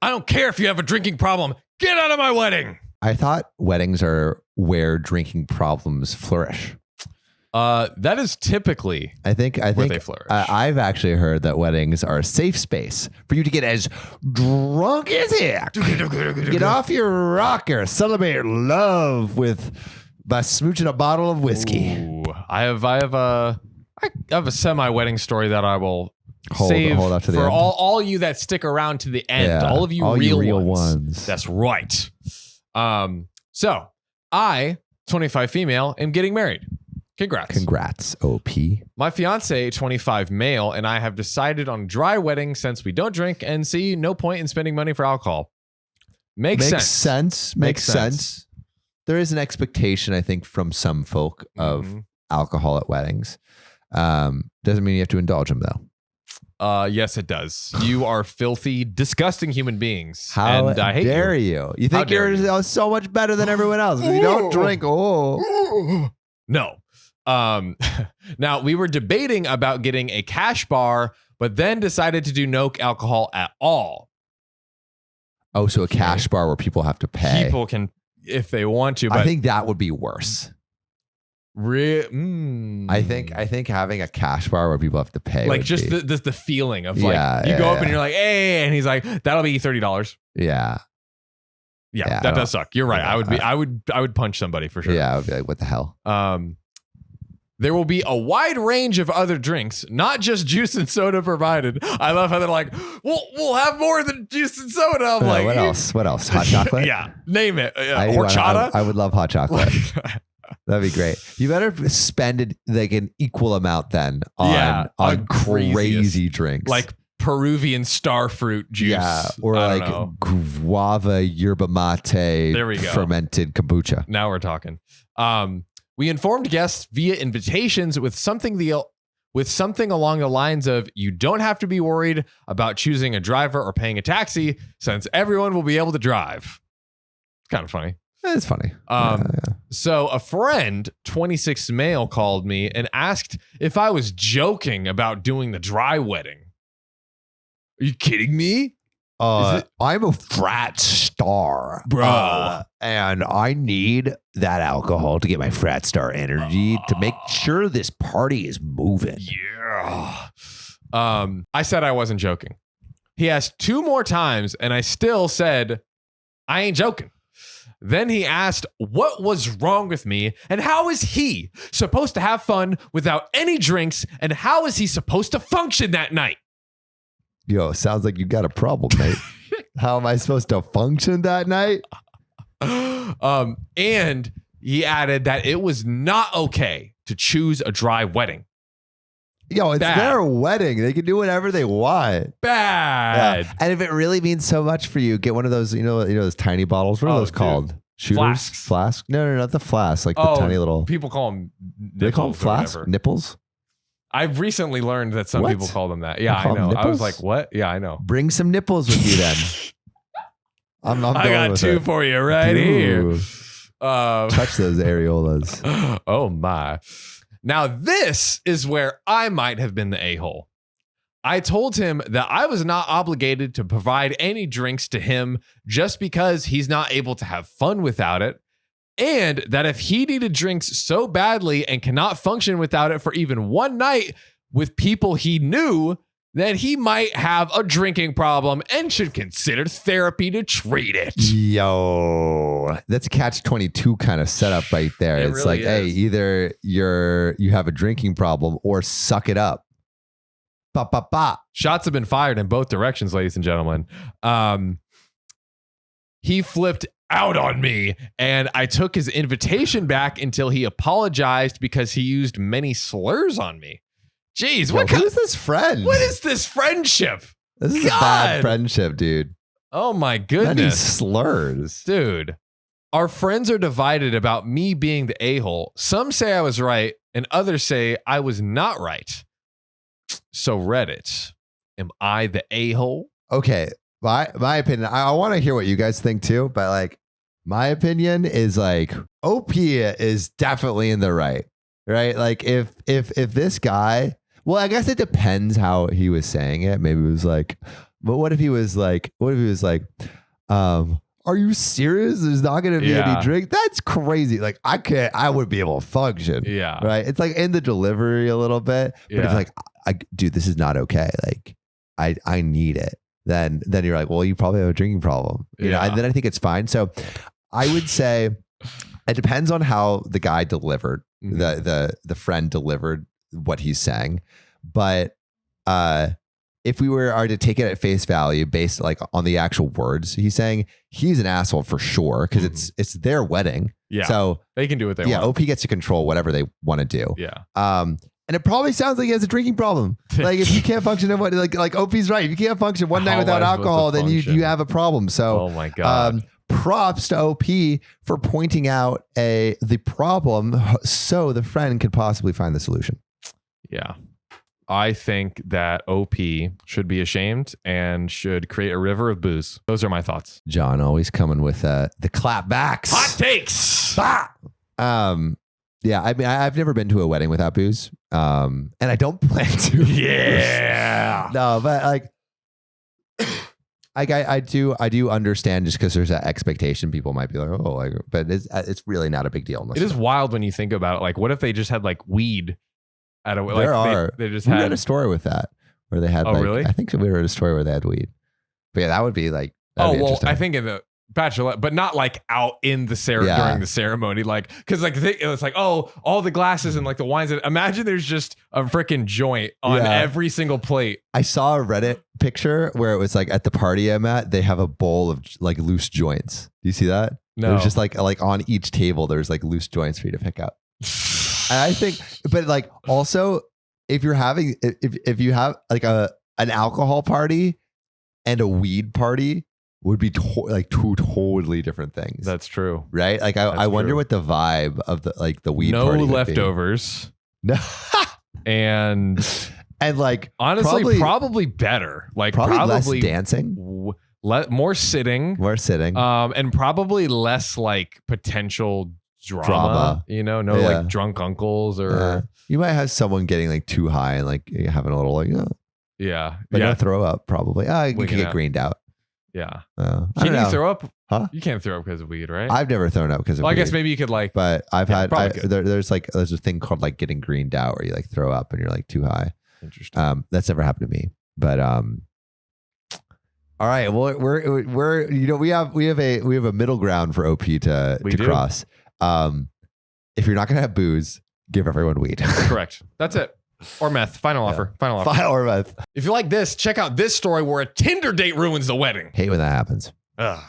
I don't care if you have a drinking problem. Get out of my wedding. I thought weddings are where drinking problems flourish. That is typically I think where they flourish. I've actually heard that weddings are a safe space for you to get as drunk as heck. Get off your rocker, celebrate love by smooching a bottle of whiskey. Ooh, I have a semi-wedding story that I will save hold up to the for end. all you that stick around to the end. Yeah, all of you all real, you real ones. ones. That's right. So I, 25 female, am getting married. Congrats, OP. My fiance, 25 male, and I have decided on a dry wedding since we don't drink and see no point in spending money for alcohol. Makes sense. Makes sense. There is an expectation, I think, from some folk of alcohol at weddings. Doesn't mean you have to indulge them, though. Yes, it does. You are filthy, disgusting human beings. How and I hate dare you? You think you're so much better than everyone else because you don't drink. No. Now, we were debating about getting a cash bar, but then decided to do no alcohol at all. Oh, so a cash bar where people have to pay. People can, if they want to. But I think that would be worse. I think having a cash bar where people have to pay, like just the feeling of like you go up and you're like, hey, and he's like, that'll be $30. Yeah, that does suck. You're right. I would punch somebody for sure. Yeah, I would be like, what the hell? There will be a wide range of other drinks, not just juice and soda provided. I love how they're like, we'll have more than juice and soda. I'm like, what else? What else? Hot chocolate? Yeah, name it. Horchata. I would love hot chocolate. That'd be great. You better spend like an equal amount then on crazy drinks. Like Peruvian star fruit juice. Yeah, or like guava yerba mate there we go. Fermented kombucha. Now we're talking. We informed guests via invitations with something along the lines of, you don't have to be worried about choosing a driver or paying a taxi since everyone will be able to drive. It's kind of funny. It's funny. So a friend, 26 male, called me and asked if I was joking about doing the dry wedding. Are you kidding me? I'm a frat star, bro, and I need that alcohol to get my frat star energy to make sure this party is moving. Yeah. I said I wasn't joking. He asked 2 more times, and I still said, I ain't joking. Then he asked what was wrong with me and how is he supposed to have fun without any drinks, and how is he supposed to function that night? Yo, sounds like you got a problem, mate. How am I supposed to function that night? And he added that it was not okay to choose a dry wedding. Yo, it's their wedding. They can do whatever they want. Bad. Yeah. And if it really means so much for you, get one of those, you know those tiny bottles. What are those called? Shooters? Flask? No, not the flask. Like the tiny little. People call them. They call them flasks? Nipples? I've recently learned that some people call them that. Yeah, I know. I was like, what? Yeah, I know. Bring some nipples with you then. I got 2 for you right here. Touch those areolas. Oh my. Now this is where I might have been the a-hole. I told him that I was not obligated to provide any drinks to him just because he's not able to have fun without it. And that if he needed drinks so badly and cannot function without it for even one night with people he knew, then he might have a drinking problem and should consider therapy to treat it. Yo, that's a catch-22 kind of setup right there. It's really like, hey, either you have a drinking problem or suck it up. Ba, ba, ba. Shots have been fired in both directions, ladies and gentlemen. He flipped out on me, and I took his invitation back until he apologized because he used many slurs on me. Jeez, who is this friend? What is this friendship? This is a bad friendship, dude. Oh my goodness. Many slurs. Dude, our friends are divided about me being the a-hole. Some say I was right, and others say I was not right. So Reddit, am I the a-hole? Okay, my opinion, I want to hear what you guys think too, but like my opinion is like OP is definitely in the right? Like if this guy, well, I guess it depends how he was saying it. Maybe it was like, But what if he was like, are you serious? There's not going to be any drink. That's crazy. Like I would be able to function. Yeah. Right. It's like in the delivery a little bit, but if like, dude, this is not okay. Like I need it. Then you're like, well, you probably have a drinking problem. You know, and then I think it's fine. So I would say it depends on how the guy delivered, the friend delivered what he's saying. But if we are to take it at face value based like on the actual words he's saying, he's an asshole for sure because it's their wedding. Yeah. So they can do what they want. Yeah, OP gets to control whatever they want to do. Yeah. And it probably sounds like he has a drinking problem. Like if you can't function in like OP's right. If you can't function one night without alcohol, then you have a problem. So oh my God. Props to OP for pointing out the problem so the friend could possibly find the solution. Yeah. I think that OP should be ashamed and should create a river of booze. Those are my thoughts. John always coming with the clap backs. Hot takes. Bah! Yeah, I mean, I've never been to a wedding without booze, and I don't plan to. Yeah. No, but like, I do understand just because there's that expectation. People might be like, oh, like, but it's really not a big deal. It is wild when you think about it. Like, what if they just had like weed at a They just had a story with that where they had. Oh, really? I think we read a story where they had weed. But yeah, that would be like. Oh well, I think in the bachelorette, but not like out in the during the ceremony, like because like it's like all the glasses and like the wines. Imagine there's just a freaking joint on every single plate. I saw a Reddit picture where it was like at the party I'm at, they have a bowl of like loose joints. Do you see that? No, it was just like on each table there's like loose joints for you to pick up. And I think, but like also if you're having if you have like an alcohol party and a weed party. Would be like two totally different things. That's true. Right? Like I wonder what the vibe of the weed party would leftovers. No. and like honestly probably better. Like probably less dancing. More sitting. And probably less like potential drama. You know, no like drunk uncles or you might have someone getting like too high and like having a little like but no throw up probably. You can get greened out. Yeah. Can you throw up? Huh? You can't throw up because of weed, right? I've never thrown up because of weed. I guess maybe you could like. But I've had. There's a thing called like getting greened out where you like throw up and you're like too high. Interesting. That's never happened to me. But all right. Well, we're we have a middle ground for OP to cross. If you're not gonna have booze, give everyone weed. Correct. That's it. Or meth. Final offer. Or meth. If you like this, check out this story where a Tinder date ruins the wedding. Hate when that happens. Ugh.